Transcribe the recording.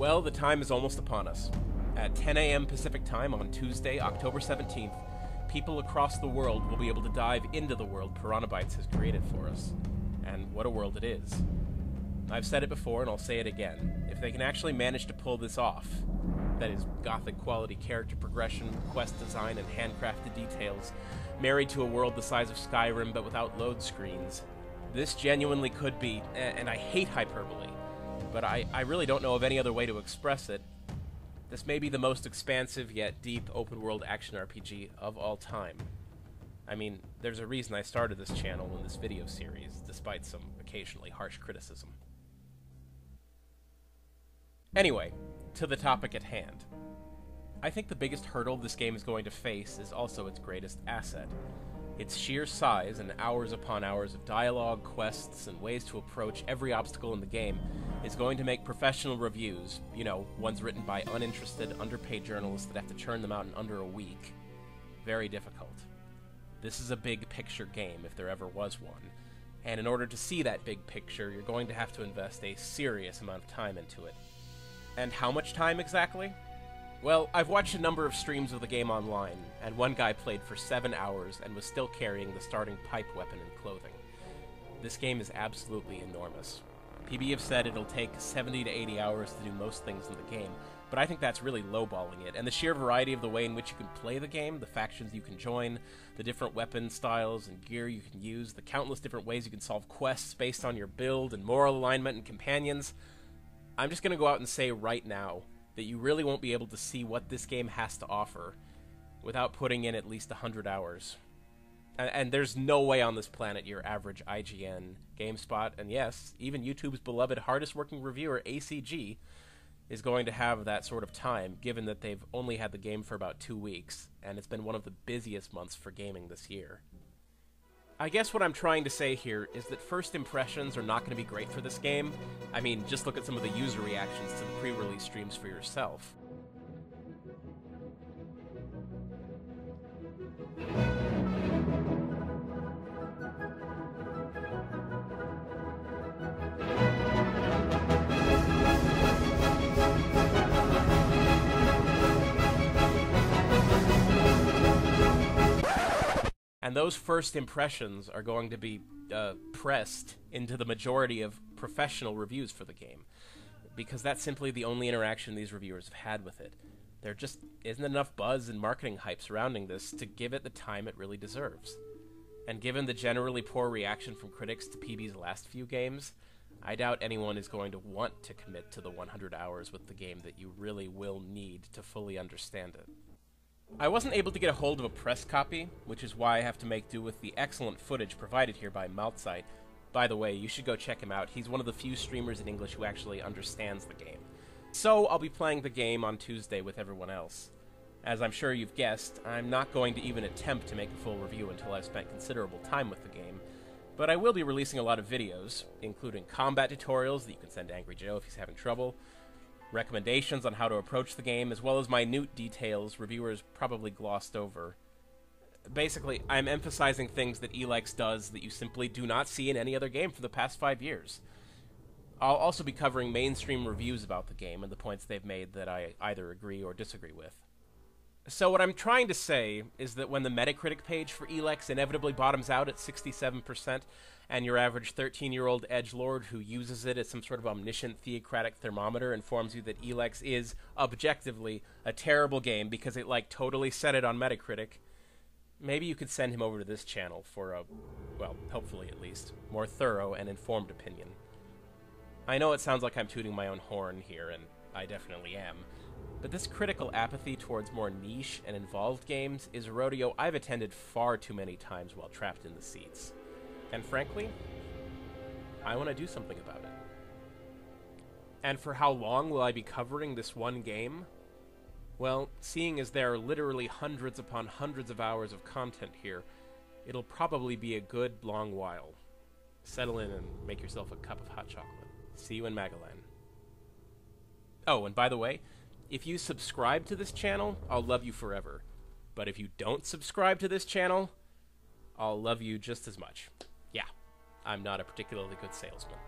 Well, the time is almost upon us. At 10 a.m. Pacific Time on Tuesday, October 17th, people across the world will be able to dive into the world Piranha Bytes has created for us. And what a world it is. I've said it before and I'll say it again. If they can actually manage to pull this off, that is, gothic quality character progression, quest design, and handcrafted details, married to a world the size of Skyrim but without load screens, this genuinely could be, and I hate hyperbole, but I really don't know of any other way to express it, this may be the most expansive yet deep open-world action RPG of all time. I mean, there's a reason I started this channel and this video series, despite some occasionally harsh criticism. Anyway, to the topic at hand. I think the biggest hurdle this game is going to face is also its greatest asset. Its sheer size and hours upon hours of dialogue, quests, and ways to approach every obstacle in the game is going to make professional reviews, you know, ones written by uninterested, underpaid journalists that have to churn them out in under a week, very difficult. This is a big picture game, if there ever was one, and in order to see that big picture, you're going to have to invest a serious amount of time into it. And how much time exactly? Well, I've watched a number of streams of the game online, and one guy played for 7 hours and was still carrying the starting pipe weapon and clothing. This game is absolutely enormous. PB have said it'll take 70 to 80 hours to do most things in the game, but I think that's really lowballing it, and the sheer variety of the way in which you can play the game, the factions you can join, the different weapon styles and gear you can use, the countless different ways you can solve quests based on your build and moral alignment and companions, I'm just going to go out and say right now that you really won't be able to see what this game has to offer without putting in at least 100 hours. And there's no way on this planet your average IGN, GameSpot, and yes, even YouTube's beloved hardest working reviewer, ACG, is going to have that sort of time, given that they've only had the game for about 2 weeks, and it's been one of the busiest months for gaming this year. I guess what I'm trying to say here is that first impressions are not going to be great for this game. I mean, just look at some of the user reactions to the pre-release streams for yourself. And those first impressions are going to be pressed into the majority of professional reviews for the game, because that's simply the only interaction these reviewers have had with it. There just isn't enough buzz and marketing hype surrounding this to give it the time it really deserves. And given the generally poor reaction from critics to PB's last few games, I doubt anyone is going to want to commit to the 100 hours with the game that you really will need to fully understand it. I wasn't able to get a hold of a press copy, which is why I have to make do with the excellent footage provided here by Maltzite. By the way, you should go check him out. He's one of the few streamers in English who actually understands the game. So I'll be playing the game on Tuesday with everyone else. As I'm sure you've guessed, I'm not going to even attempt to make a full review until I've spent considerable time with the game, but I will be releasing a lot of videos, including combat tutorials that you can send to Angry Joe if he's having trouble, recommendations on how to approach the game, as well as minute details reviewers probably glossed over. Basically, I'm emphasizing things that ELEX does that you simply do not see in any other game for the past 5 years. I'll also be covering mainstream reviews about the game and the points they've made that I either agree or disagree with. So what I'm trying to say is that when the Metacritic page for ELEX inevitably bottoms out at 67%, and your average 13-year-old edgelord who uses it as some sort of omniscient theocratic thermometer informs you that ELEX is, objectively, a terrible game because it, like, totally set it on Metacritic, maybe you could send him over to this channel for a, well, hopefully at least, more thorough and informed opinion. I know it sounds like I'm tooting my own horn here, and I definitely am, but this critical apathy towards more niche and involved games is a rodeo I've attended far too many times while trapped in the seats. And frankly, I want to do something about it. And for how long will I be covering this one game? Well, seeing as there are literally hundreds upon hundreds of hours of content here, it'll probably be a good long while. Settle in and make yourself a cup of hot chocolate. See you in Magalan. Oh, and by the way, if you subscribe to this channel, I'll love you forever. But if you don't subscribe to this channel, I'll love you just as much. Yeah, I'm not a particularly good salesman.